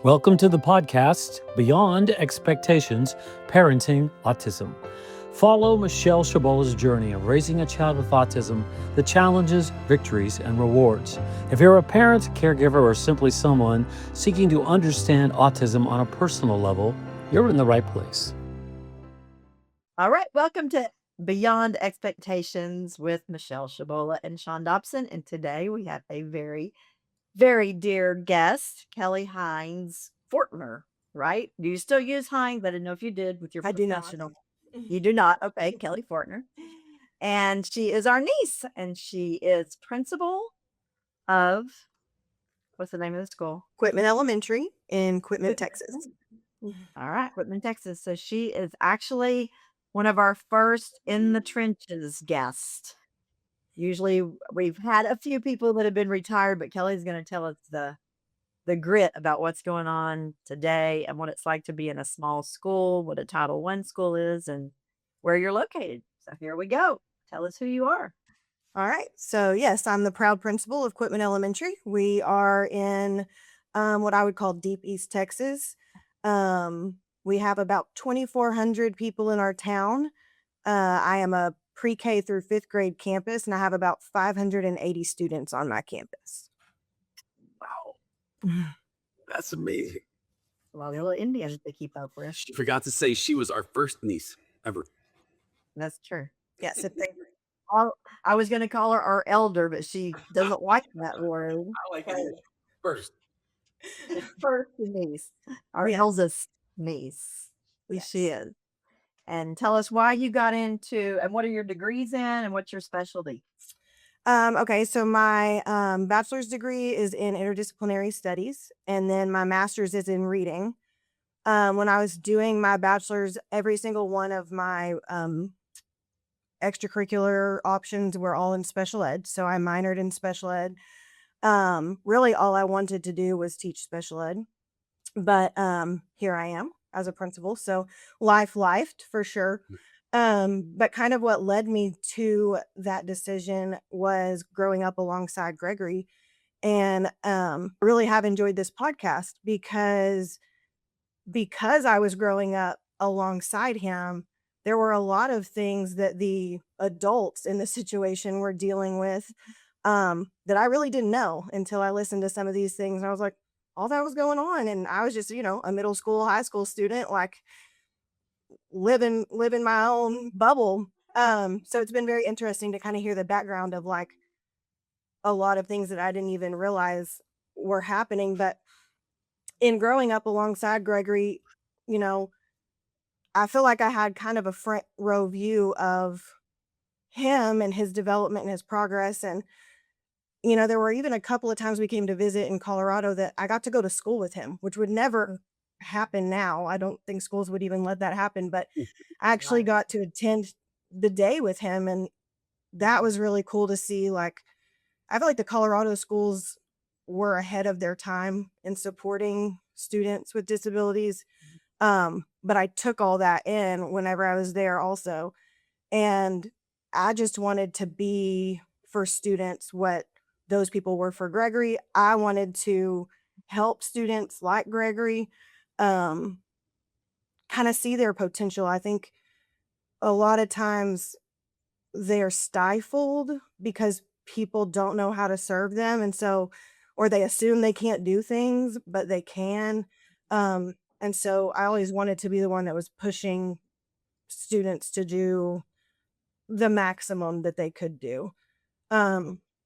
Welcome to the podcast, Beyond Expectations, Parenting Autism. Follow Michelle Chabola's journey of raising a child with autism, the challenges, victories, and rewards. If you're a parent, caregiver, or simply someone seeking to understand autism on a personal level, you're in the right place. All right, welcome to Beyond Expectations with Michelle Chabolla and Sean Dobson. And today we have a very, very dear guest, Kelli Fortner, right? Do you still use Hines? I didn't know if you did with your I do not. professional. You do not. Okay, Kelli Fortner. And she is our niece, and she is principal of what's the name of the school? Quitman Elementary in Quitman, Texas. All right, Quitman, Texas. So she is actually one of our first in the trenches guests. Usually we've had a few people that have been retired, but Kelli's going to tell us the grit about what's going on today and what it's like to be in a small school, what a Title I school is, and where you're located. So here we go. Tell us who you are. All right. So, yes, I'm the proud principal of Quitman Elementary. We are in what I would call Deep East Texas. We have about 2,400 people in our town. I am a pre-K through fifth grade campus, and I have about 580 students on my campus. Wow. That's amazing. Well, the little Indians to keep up with. She forgot to say she was our first niece ever. That's true. Yes. I was going to call her our elder, but she doesn't like that word. I like it first. First niece, our eldest niece. Yes. She is. And tell us why you got into, and what are your degrees in, and what's your specialty? Okay, so my bachelor's degree is in interdisciplinary studies, and then my master's is in reading. When I was doing my bachelor's, every single one of my extracurricular options were all in special ed. So I minored in special ed. Really, all I wanted to do was teach special ed. But here I am as a principal. So lifed for sure. But kind of what led me to that decision was growing up alongside Gregory. And really have enjoyed this podcast because I was growing up alongside him. There were a lot of things that the adults in the situation were dealing with that I really didn't know until I listened to some of these things. And I was like, all that was going on. And I was just, a middle school, high school student, like living my own bubble. So it's been very interesting to kind of hear the background of like a lot of things that I didn't even realize were happening. But in growing up alongside Gregory, I feel like I had kind of a front row view of him and his development and his progress. And, there were even a couple of times we came to visit in Colorado that I got to go to school with him, which would never happen now. I don't think schools would even let that happen, but I actually got to attend the day with him. And that was really cool to see. Like, I feel like the Colorado schools were ahead of their time in supporting students with disabilities. But I took all that in whenever I was there also. And I just wanted to be for students what those people were for Gregory. I wanted to help students like Gregory kind of see their potential. I think a lot of times they're stifled because people don't know how to serve them. And so, or they assume they can't do things, but they can. And so I always wanted to be the one that was pushing students to do the maximum that they could do.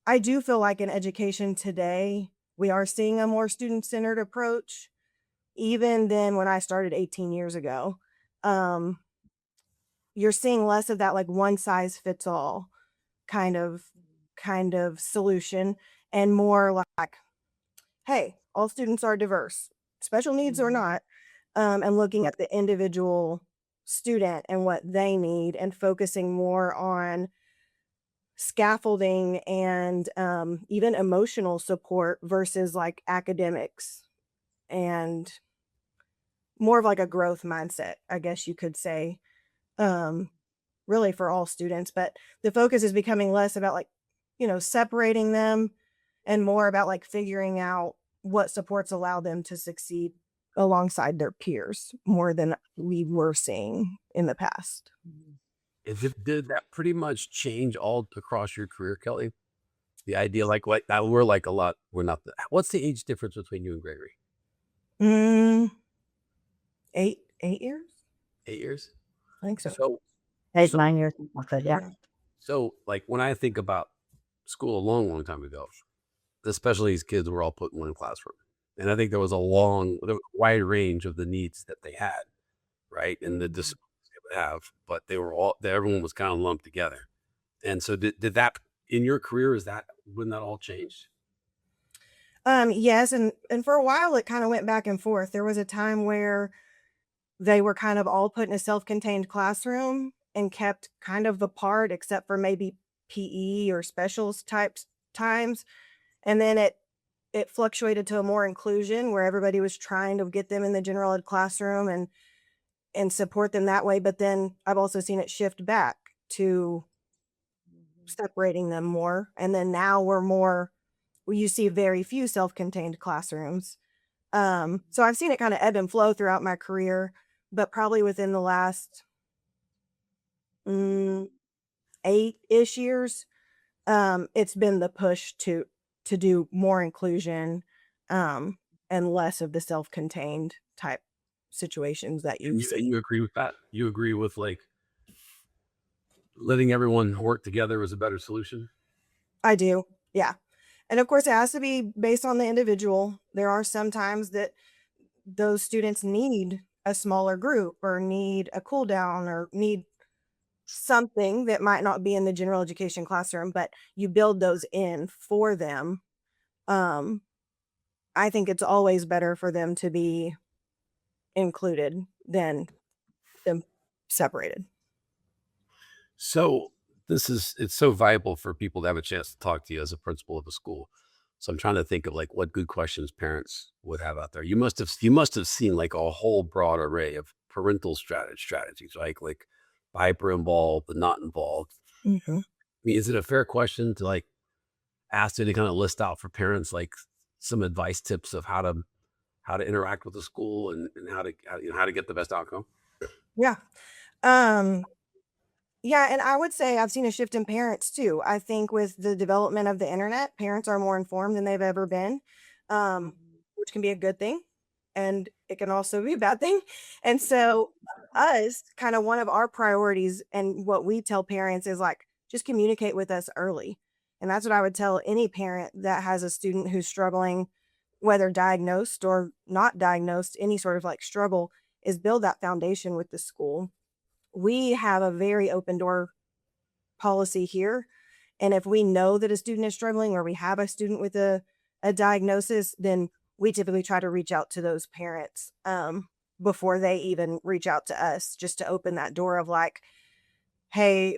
I do feel like in education today, we are seeing a more student-centered approach, even than when I started 18 years ago. You're seeing less of that like one size fits all kind of solution, and more like, hey, all students are diverse, special needs or not, and looking at the individual student and what they need and focusing more on scaffolding and even emotional support versus like academics, and more of like a growth mindset, I guess you could say, really for all students. But the focus is becoming less about like, separating them and more about like figuring out what supports allow them to succeed alongside their peers more than we were seeing in the past. Did that pretty much change all across your career, Kelly? The idea, like, what now we're like a lot. We're not. What's the age difference between you and Gregory? Mm, 8 years? 8 years. I think so. So, 8, so, 9 years. Okay, yeah. so, like when I think about school a long, long time ago, especially these kids were all put in one classroom, and I think there was a wide range of the needs that they had, right, and the disabilities they would have, but everyone was kind of lumped together. And so, did that in your career? When that all changed? Yes, and for a while it kind of went back and forth. There was a time where they were kind of all put in a self-contained classroom and kept kind of apart, except for maybe PE or specials types times. And then it fluctuated to a more inclusion where everybody was trying to get them in the general ed classroom and support them that way. But then I've also seen it shift back to separating them more. And then now you see very few self-contained classrooms. So I've seen it kind of ebb and flow throughout my career, but probably within the last 8-ish years, it's been the push to do more inclusion, and less of the self-contained type situations that And you've you, and seen. you agree with that? You agree with like letting everyone work together is a better solution? I do. Yeah. And of course, it has to be based on the individual. There are some times that those students need a smaller group or need a cool down or need something that might not be in the general education classroom, but you build those in for them. Um, I think it's always better for them to be included than them separated. So it's so valuable for people to have a chance to talk to you as a principal of a school. So I'm trying to think of like what good questions parents would have out there. You must have seen like a whole broad array of parental strategies, right? Like the hyper involved, the not involved. Mhm. I mean, is it a fair question to like ask you to kind of list out for parents like some advice tips of how to interact with the school and how to get the best outcome? Yeah. Um, yeah, and I would say I've seen a shift in parents too. I think with the development of the internet, parents are more informed than they've ever been, which can be a good thing, and it can also be a bad thing. And so, us, kind of one of our priorities and what we tell parents is like, just communicate with us early. And that's what I would tell any parent that has a student who's struggling, whether diagnosed or not diagnosed, any sort of like struggle, is build that foundation with the school. We have a very open door policy here. And if we know that a student is struggling or we have a student with a diagnosis, then we typically try to reach out to those parents before they even reach out to us, just to open that door of like, hey,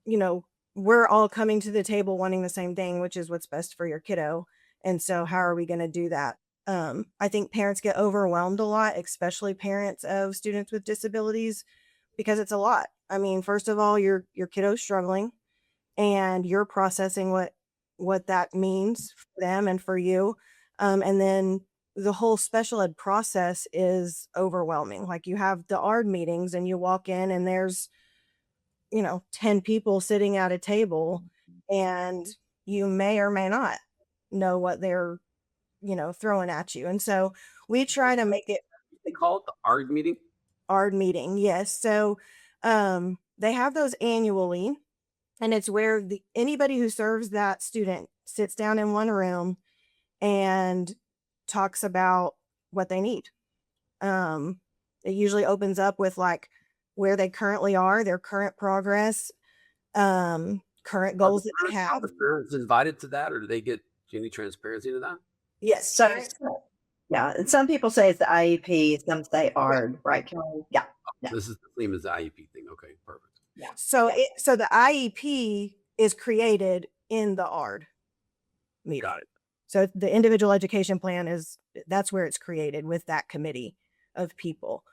you know, we're all coming to the table wanting the same thing, which is what's best for your kiddo. And so, how are we going to do that? I think parents get overwhelmed a lot, especially parents of students with disabilities, because it's a lot. I mean, first of all, your kiddo's struggling, and you're processing what that means for them and for you. And then the whole special ed process is overwhelming. Like you have the ARD meetings, and you walk in, and there's 10 people sitting at a table, and you may or may not know what they're throwing at you. And so we try to make it They call it the ARD meeting. ARD meeting. Yes. So they have those annually, and it's where anybody who serves that student sits down in one room and talks about what they need. It usually opens up with like where they currently are, their current progress, current goals that they Are have. the parents invited to that, or do they get any transparency to that? Yes. So, yeah, and some people say it's the IEP, some say ARD, right, Kelly? Yeah, yeah, This is the same as the IEP thing. Okay, perfect. yeah. So the IEP is created in the ARD meeting. Got it. So the individual education plan that's where it's created with that committee of people.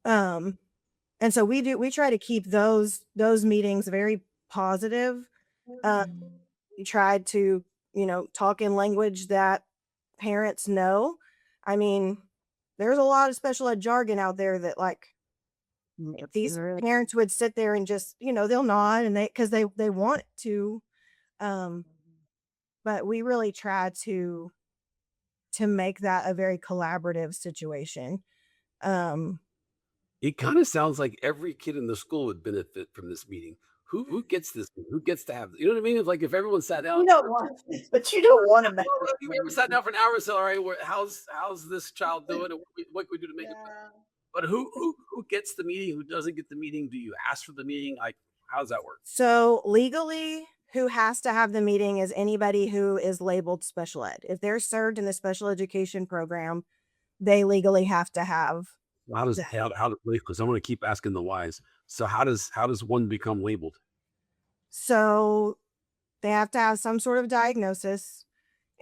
And so we try to keep those meetings very positive. We tried to, talk in language that parents know. I mean, there's a lot of special ed jargon out there that like It's these really- parents would sit there and just, they'll nod and because they want to. But we really try to make that a very collaborative situation. It kind of sounds like every kid in the school would benefit from this meeting. Who gets this? Who gets to have? You know what I mean? It's like if everyone sat down. You don't want, but you don't want to make. Well, if you ever sat down for an hour and said, "All right, how's this child doing? And what can we do to make it better?" But who gets the meeting? Who doesn't get the meeting? Do you ask for the meeting? Like, how does that work? So legally, who has to have the meeting is anybody who is labeled special ed. If they're served in the special education program, they legally have to have. How does because I want to keep asking the whys. So how does one become labeled? So they have to have some sort of diagnosis,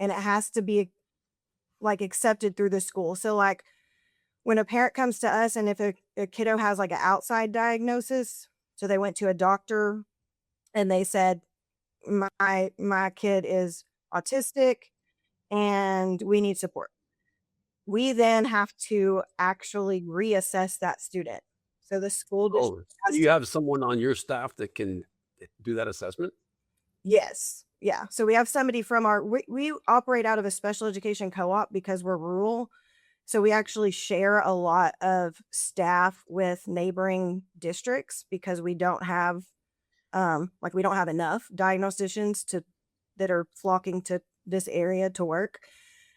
and it has to be like accepted through the school. So like when a parent comes to us and if a kiddo has like an outside diagnosis, so they went to a doctor and they said, my kid is autistic and we need support. We then have to actually reassess that student. So the school district do you have someone on your staff that can do that assessment? Yes. Yeah. So we have somebody from we operate out of a special education co-op because we're rural. So we actually share a lot of staff with neighboring districts because we don't have we don't have enough diagnosticians that are flocking to this area to work.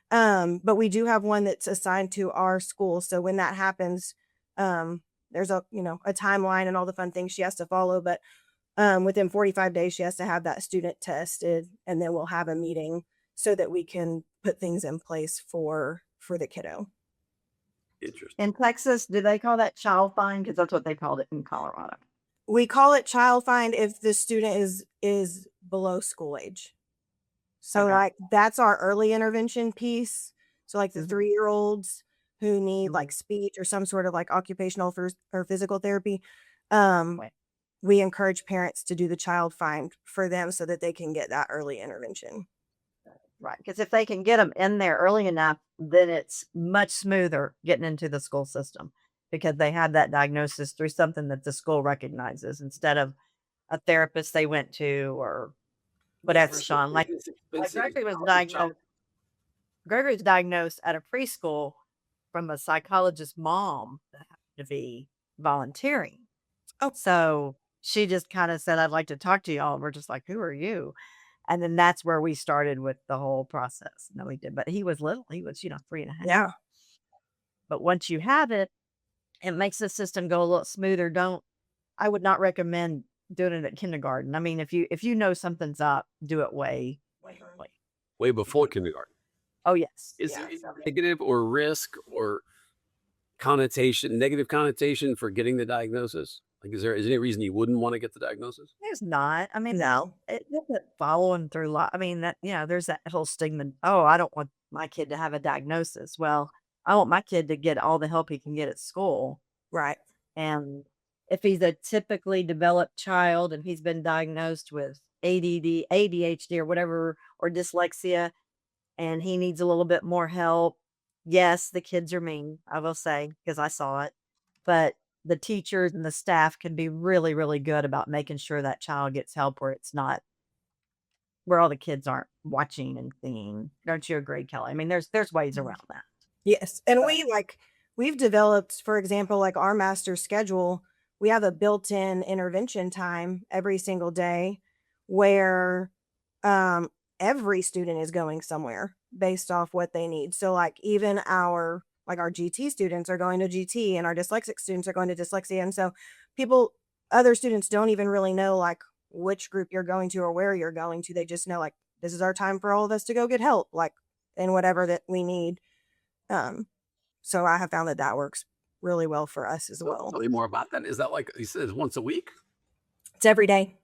But we do have one that's assigned to our school. So when that happens, there's a timeline and all the fun things she has to follow. But within 45 days, she has to have that student tested, and then we'll have a meeting so that we can put things in place for the kiddo. Interesting. In Texas, do they call that child find? Because that's what they called it in Colorado. We call it child find if the student is below school age. So Okay. like that's our early intervention piece. So like the 3-year-olds who need like speech or some sort of like occupational or physical therapy, we encourage parents to do the child find for them so that they can get that early intervention. Right. Because if they can get them in there early enough, then it's much smoother getting into the school system because they had that diagnosis through something that the school recognizes instead of a therapist they went to or whatever, Sean. Like Gregory was diagnosed. Gregory was diagnosed at a preschool from a psychologist's mom that happened to be volunteering. Oh. So she just kind of said, "I'd like to talk to y'all." We're just like, "Who are you?" And then that's where we started with the whole process. No, we did. But he was little. He was, 3.5. Yeah. But once you have it, it makes the system go a little smoother. I would not recommend doing it at kindergarten. I mean, if you know something's up, do it way early. Way before kindergarten. Oh, yes. Is there any negative or risk or negative connotation for getting the diagnosis? Like, is there any reason you wouldn't want to get the diagnosis? There's not. I mean, No. it isn't following through. I mean, that, there's that whole stigma. Oh, I don't want my kid to have a diagnosis. Well, I want my kid to get all the help he can get at school. Right. And if he's a typically developed child and he's been diagnosed with ADD, ADHD or whatever, or dyslexia, and he needs a little bit more help. Yes, the kids are mean, I will say, because I saw it, but the teachers and the staff can be really, really good about making sure that child gets help where it's not, where all the kids aren't watching and seeing. Don't you agree, Kelly? I mean, there's ways around that. Yes. And we've developed, for example, like our master schedule, we have a built-in intervention time every single day where every student is going somewhere based off what they need. So like even our GT students are going to GT and our dyslexic students are going to dyslexia. And so other students don't even really know like which group you're going to or where you're going to. They just know like, this is our time for all of us to go get help, like in whatever that we need. So I have found that works really well for us as well. Tell me more about that. Is that like you said, once a week? It's every day.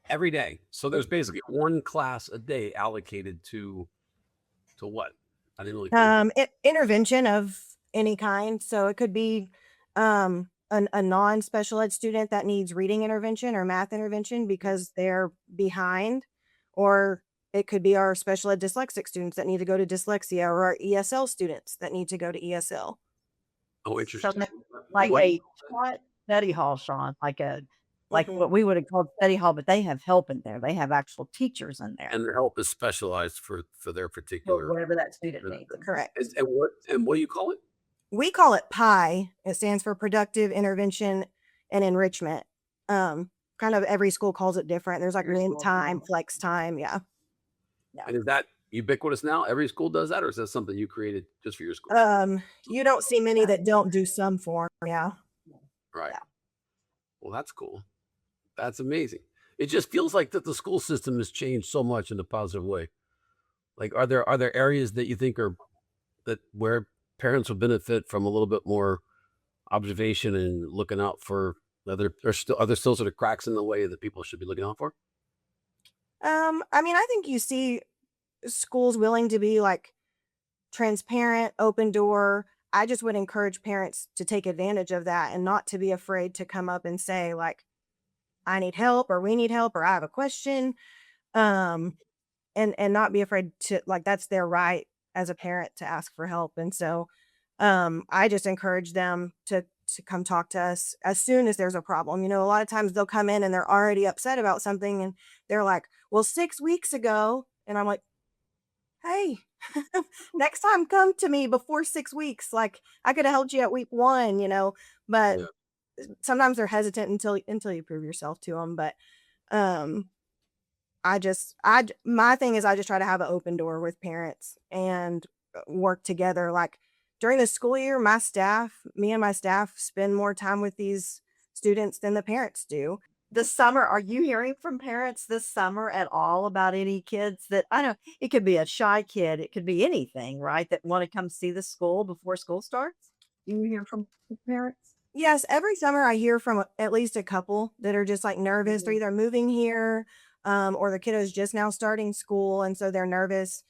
Every day. So there's basically one class a day allocated to what? I didn't really intervention of any kind. So it could be a non-special ed student that needs reading intervention or math intervention because they're behind, or it could be our special ed dyslexic students that need to go to dyslexia, or our ESL students that need to go to ESL. Oh, So interesting. like What? a what study hall, Sean, like Mhm. what we would have called study hall, but they have help in there. They have actual teachers in there And their help is specialized for their for particular. whatever that student needs. Correct. And what do you call it? We call it PI. It stands for Productive Intervention and Enrichment. Kind of every school calls it different. There's like Every win school, time, flex time. Yeah. yeah. And is that ubiquitous now? Every school does that, or is that something you created just for your school? You don't see many that don't do some form. Yeah. Right. Yeah. Well, that's cool. That's amazing. It just feels like that the school system has changed so much in a positive way. Like, are there areas that you think are that where parents would benefit from a little bit more observation and looking out for are there still sort of cracks in the way that people should be looking out for? I mean, I think you see schools willing to be like transparent, open door. I just would encourage parents to take advantage of that and not to be afraid to come up and say like, I need help or we need help or I have a question. Um, and not be afraid to like that's their right as a parent to ask for help. And so I just encourage them to come talk to us as soon as there's a problem. A lot of times they'll come in and they're already upset about something and they're like, well, 6 weeks ago. And I'm like, hey, next time come to me before 6 weeks. Like I could have helped you at week 1, but Yeah. sometimes they're hesitant until you prove yourself to them. But um my thing is I just try to have an open door with parents and work together. Like during the school year, me and my staff spend more time with these students than the parents do. This summer, are you hearing from parents this summer at all about any kids that I know it could be a shy kid, it could be anything, right? That want to come see the school before school starts? You hear from parents? Yes, every summer I hear from at least a couple that are just like nervous. They're Mhm. either moving here, or the kiddo's just now starting school, and so they're nervous.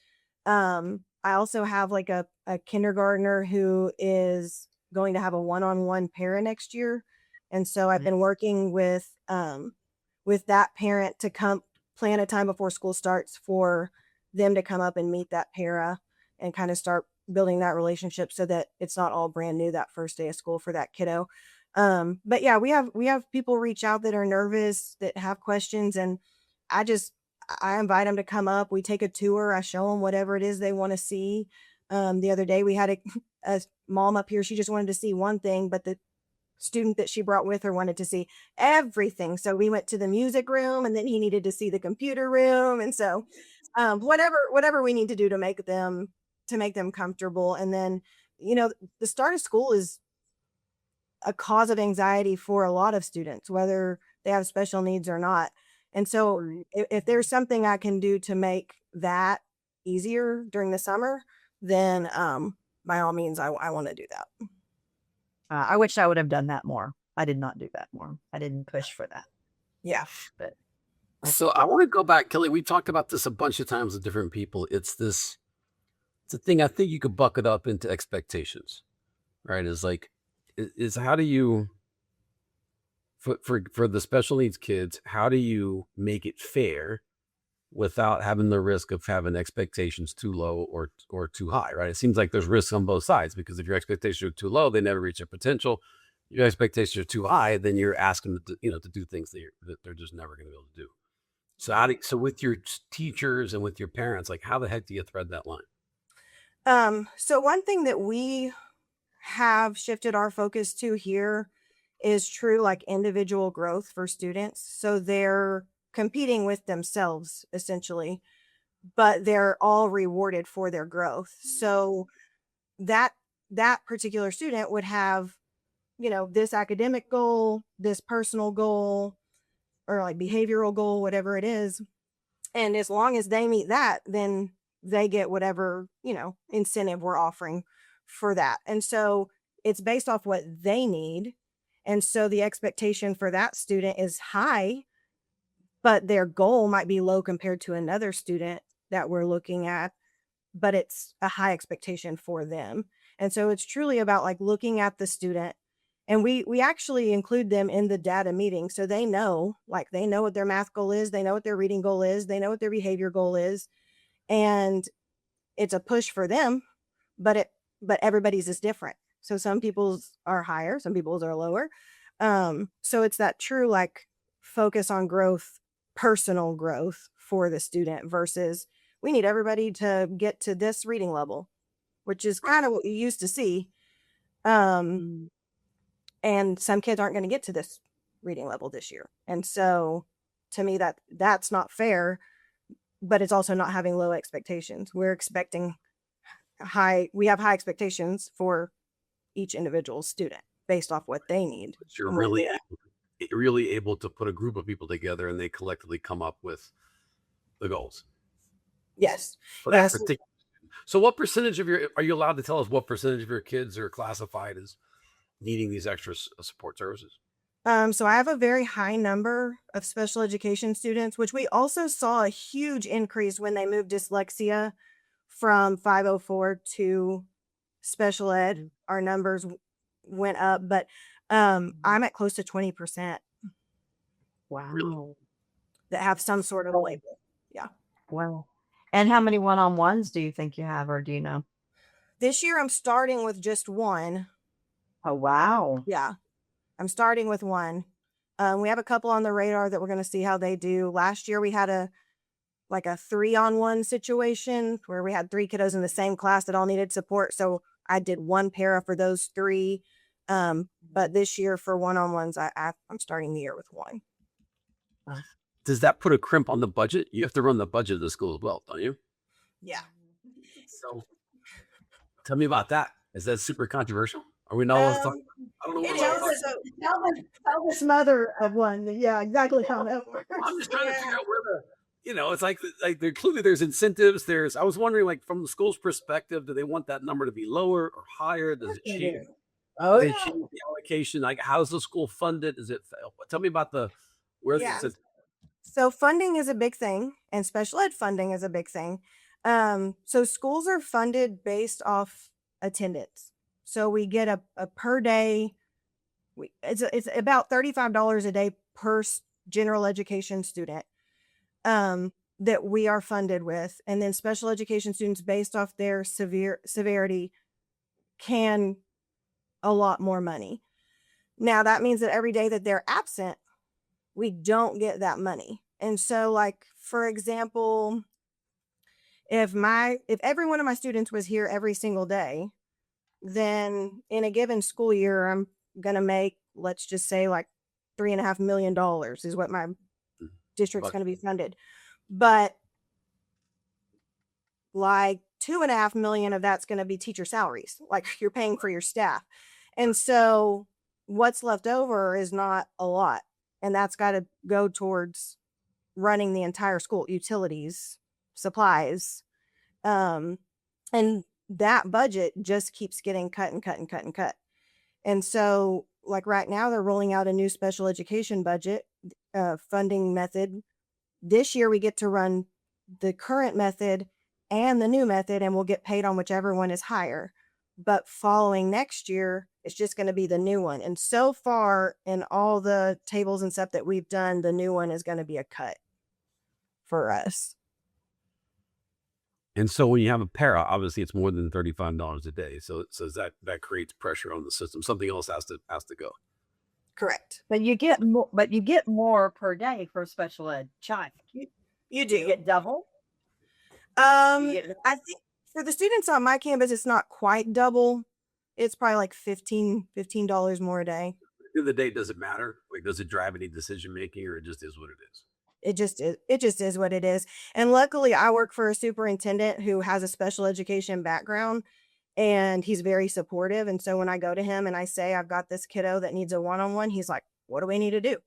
I also have like a kindergartner who is going to have a one-on-one para next year, and so I've Mm. been working with that parent to come plan a time before school starts for them to come up and meet that para and kind of start building that relationship so that it's not all brand new that first day of school for that kiddo. But yeah, we have people reach out that are nervous, that have questions, and I just I invite them to come up. We take a tour. I show them whatever it is they want to see. The other day we had a mom up here. She just wanted to see one thing, but the student that she brought with her wanted to see everything. So we went to the music room and then he needed to see the computer room. And so whatever we need to do to make them comfortable. And then, the start of school is a cause of anxiety for a lot of students, whether they have special needs or not. And so Right. if there's something I can do to make that easier during the summer, then by all means I want to do that. I wish I would have done that more. I did not do that more. I didn't push for that, Yeah. but So I want to go back, Kelly. We talked about this a bunch of times with different people. It's a thing I think you could bucket up into expectations, right? Is like, is how do you for the special needs kids? How do you make it fair without having the risk of having expectations too low or too high, right? It seems like there's risks on both sides because if your expectations are too low, they never reach their potential. Your expectations are too high, then you're asking them to do things that they're just never going to be able to do. So so with your teachers and with your parents, like how the heck do you thread that line? So one thing that we have shifted our focus to here is true like individual growth for students. So they're competing with themselves essentially, but they're all rewarded for their growth. So that that particular student would have, this academic goal, this personal goal, or like behavioral goal, whatever it is. And as long as they meet that, then they get whatever, incentive we're offering for that. And so it's based off what they need. And so the expectation for that student is high, but their goal might be low compared to another student that we're looking at, but it's a high expectation for them. And so it's truly about like looking at the student, and we actually include them in the data meeting so they know what their math goal is, they know what their reading goal is, they know what their behavior goal is, and it's a push for them, but everybody's is different. So some people's are higher, some people's are lower. So it's that true like focus on growth, personal growth for the student versus we need everybody to get to this reading level, which is kind of what you used to see. Mm. And some kids aren't going to get to this reading level this year. And so to me that's not fair, but it's also not having low expectations. We're expecting we have high expectations for each individual student based off what they need. But you're and what really they- really able to put a group of people together and they collectively come up with the goals. Yes. For that Yes. particular. So what percentage of are you allowed to tell us what percentage of your kids are classified as needing these extra support services? So I have a very high number of special education students, which we also saw a huge increase when they moved dyslexia from 504 to special ed. Our numbers went up, but I'm at close to 20% Wow. that have some sort of label. Yeah. Wow. And how many one-on-ones do you think you have, or do you know? This year I'm starting with just one. Oh, wow. Yeah. I'm starting with one. We have a couple on the radar that we're going to see how they do. Last year we had a 3-on-1 situation where we had 3 kiddos in the same class that all needed support. So I did one para for those 3. But this year for one-on-ones, I'm starting the year with one. Does that put a crimp on the budget? You have to run the budget of the school as well, don't you? Yeah. So tell me about that. Is that super controversial? Are we not allowed to talk? I don't know what Tell this mother of one. Yeah, exactly how that works. I'm just trying to figure out where it's like there clearly there's incentives. I was wondering, like, from the school's perspective, do they want that number to be lower or higher? Does it change? Oh, Does it change the allocation? Like, how's the school funded? Tell me about where's Yeah. the So funding is a big thing, and special ed funding is a big thing. So schools are funded based off attendance. So we get a per day. It's about $35 a day per general education student that we are funded with, and then special education students based off their severity can a lot more money. Now that means that every day that they're absent, we don't get that money. And so, like, for example, if every one of my students was here every single day, then in a given school year, I'm gonna make, let's just say, like $3.5 million is what my district's going to be funded. But like 2.5 million of that's going to be teacher salaries, like you're paying for your staff. And so what's left over is not a lot. And that's got to go towards running the entire school, utilities, supplies. And that budget just keeps getting cut and cut and cut and cut. And so, like, right now, they're rolling out a new special education budget funding method. This year, we get to run the current method and the new method, and we'll get paid on whichever one is higher. But following next year, it's just going to be the new one. And so far, in all the tables and stuff that we've done, the new one is going to be a cut for us. And so when you have a para, obviously it's more than $35 a day. So that creates pressure on the system. Something else has to go. Correct. But you get more. But you get more per day for special ed child. You do. You get double. I think for the students on my campus, it's not quite double. It's probably like $15 more a day. At the end of the day, does it matter? Like, does it drive any decision making, or it just is what it is? It just is what it is. And luckily I work for a superintendent who has a special education background, and he's very supportive. And so when I go to him and I say, I've got this kiddo that needs a one-on-one, he's like, what do we need to do?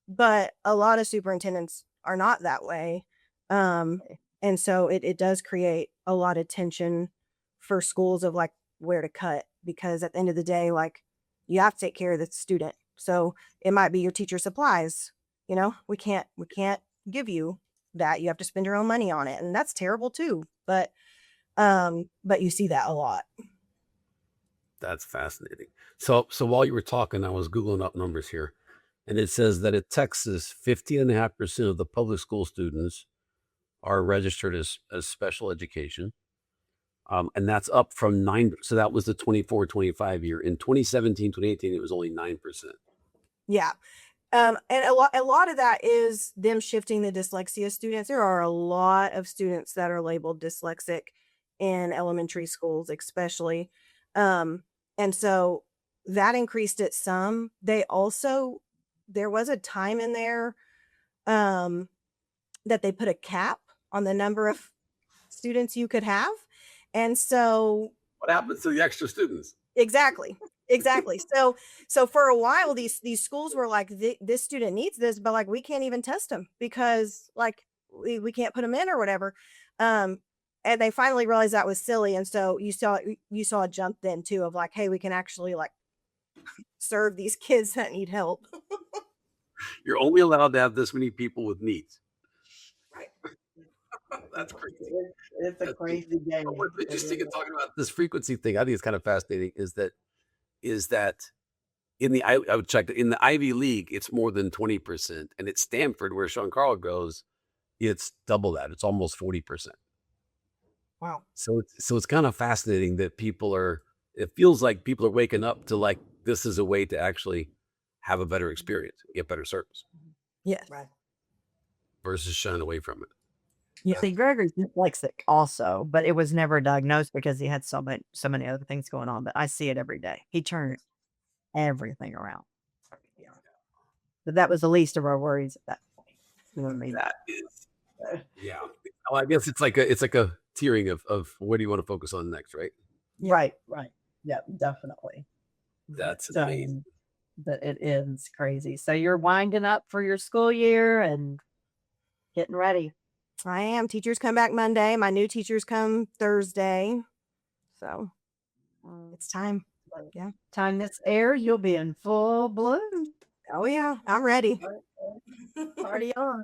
But a lot of superintendents are not that way. And so it does create a lot of tension for schools of like where to cut, because at the end of the day, like, you have to take care of the student. So it might be your teacher supplies. You know, we can't give you that. You have to spend your own money on it. And that's terrible too. But you see that a lot. That's fascinating. So while you were talking, I was Googling up numbers here, and it says that in Texas, 15.5% of the public school students are registered as special education. And that's up from 9. So that was the 24-25 year. In 2017, 2018, it was only 9%. Yeah. And a lot of that is them shifting the dyslexia students. There are a lot of students that are labeled dyslexic in elementary schools, especially. And so that increased it some. There was a time in there that they put a cap on the number of students you could have. And so What happens to the extra students? exactly. So for a while, these schools were like, this student needs this, but like, we can't even test them because like we can't put them in or whatever. And they finally realized that was silly. And so you saw a jump then too of like, hey, we can actually like serve these kids that need help. You're only allowed to have this many people with needs. Right. That's crazy. It's a crazy game. What's interesting in talking about this frequency thing, I think it's kind of fascinating, is that in the I would check in the Ivy League, it's more than 20%, and at Stanford, where Sean Carl goes, it's double that. It's almost 40%. Wow. So it's kind of fascinating that it feels like people are waking up to like this is a way to actually have a better experience, get better service. Yes. Right. Versus shying away from it. Yeah. See, Gregory's dyslexic also, but it was never diagnosed because he had so many other things going on. But I see it every day. He turned everything around. Yeah. But that was the least of our worries at that point. You know what I mean? That is, yeah. Well, I guess it's like a tiering of what do you want to focus on next, right? Right. Yeah, definitely. That's amazing. But it is crazy. So you're winding up for your school year and getting ready. I am. Teachers come back Monday. My new teachers come Thursday. So it's time. Yeah. Time this airs, you'll be in full bloom. Oh yeah, I'm ready. Party on.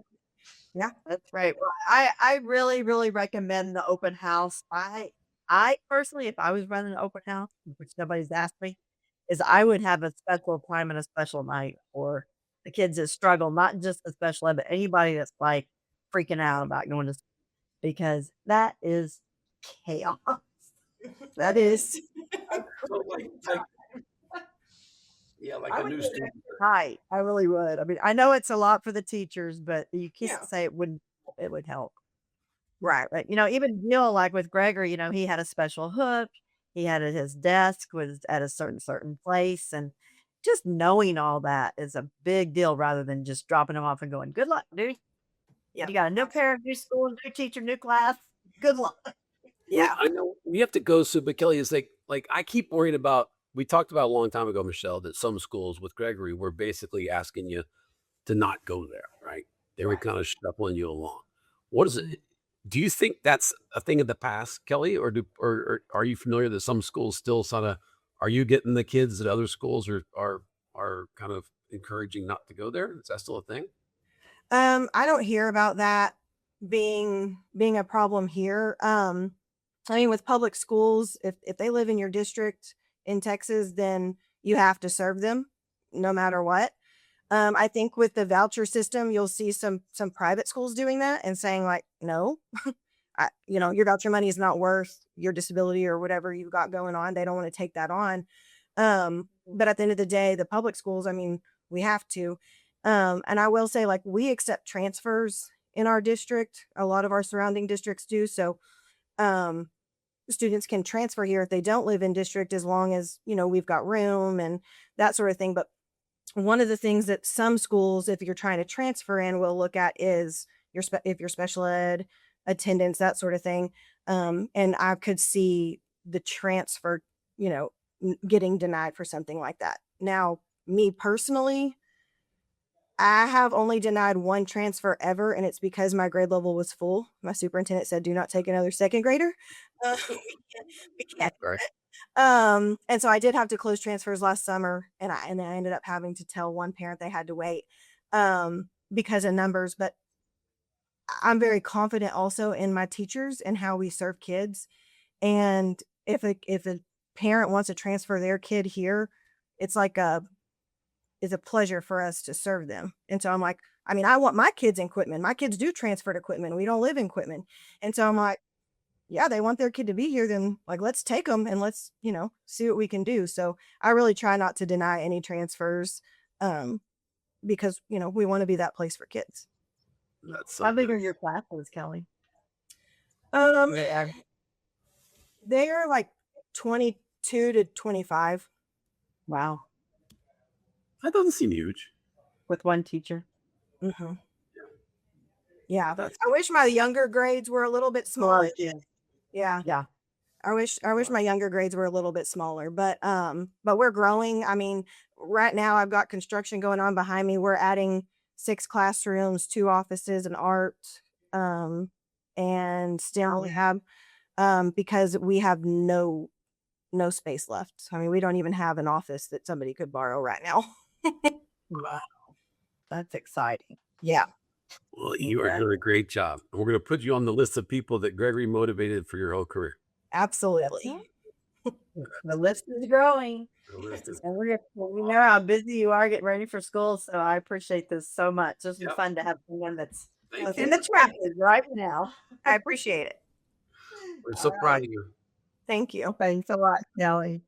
Yeah. That's right. Well, I really, really recommend the open house. I personally, if I was running an open house, which nobody's asked me, is I would have a special time and a special night for the kids that struggle, not just the special ed, but anybody that's like freaking out about going to school, because that is chaos. That is. So like I a would new give it student. Hi, I really would. I mean, I know it's a lot for the teachers, but you can't Yeah. say it would help. Right. But even Neil, like with Gregory, he had a special hook. He had his desk was at a certain place. And just knowing all that is a big deal rather than just dropping him off and going, good luck, dude. Yeah. You got a new parent, new school, new teacher, new class. Good luck. Yeah. I know we have to go soon, but Kelly is like I keep worrying about. We talked about a long time ago, Michelle, that some schools with Gregory were basically asking you to not go there, right? They were kind of shuffling you along. What is it? Do you think that's a thing of the past, Kelly, or are you familiar that some schools still sort of are you getting the kids that other schools are kind of encouraging not to go there? Is that still a thing? I don't hear about that being a problem here. I mean, with public schools, if they live in your district in Texas, then you have to serve them no matter what. I think with the voucher system, you'll see some private schools doing that and saying like, no, your voucher money is not worth your disability or whatever you've got going on. They don't want to take that on. But at the end of the day, the public schools, I mean, we have to. And I will say, like, we accept transfers in our district. A lot of our surrounding districts do. So students can transfer here if they don't live in district, as long as, we've got room and that sort of thing. But one of the things that some schools, if you're trying to transfer in, will look at is if you're special ed, attendance, that sort of thing. And I could see the transfer, getting denied for something like that. Now, me personally, I have only denied one transfer ever, and it's because my grade level was full. My superintendent said, do not take another second grader. We can't. Right. And so I did have to close transfers last summer, and I ended up having to tell one parent they had to wait because of numbers. But I'm very confident also in my teachers and how we serve kids. And if a parent wants to transfer their kid here, it's like it's a pleasure for us to serve them. And so I'm like, I mean, I want my kids in Quitman. My kids do transfer to Quitman. We don't live in Quitman. And so I'm like, yeah, they want their kid to be here, then like, let's take them and let's, see what we can do. So I really try not to deny any transfers, because, we want to be that place for kids. That's How big something. are your classes, Kelly? They are like 22 to 25. Wow. That doesn't seem huge. With one teacher. Mm-hmm. Yeah. That's I wish my younger grades were a little bit smaller. Yeah. Yeah. I wish my younger grades were a little bit smaller, but we're growing. I mean, right now I've got construction going on behind me. We're adding 6 classrooms, 2 offices, and art, and STEM lab, because we have no space left. I mean, we don't even have an office that somebody could borrow right now. Wow. That's exciting. Yeah. Well, you are doing a great job. And we're going to put you on the list of people that Gregory motivated for your whole career. Absolutely. The list is growing. The list is And we know how busy you are getting ready for school. So I appreciate this so much. This is Yep. fun to have someone that's Thank in you. the trenches right now. I appreciate it. We're so proud of you. Thank you. Thanks a lot, Kelly.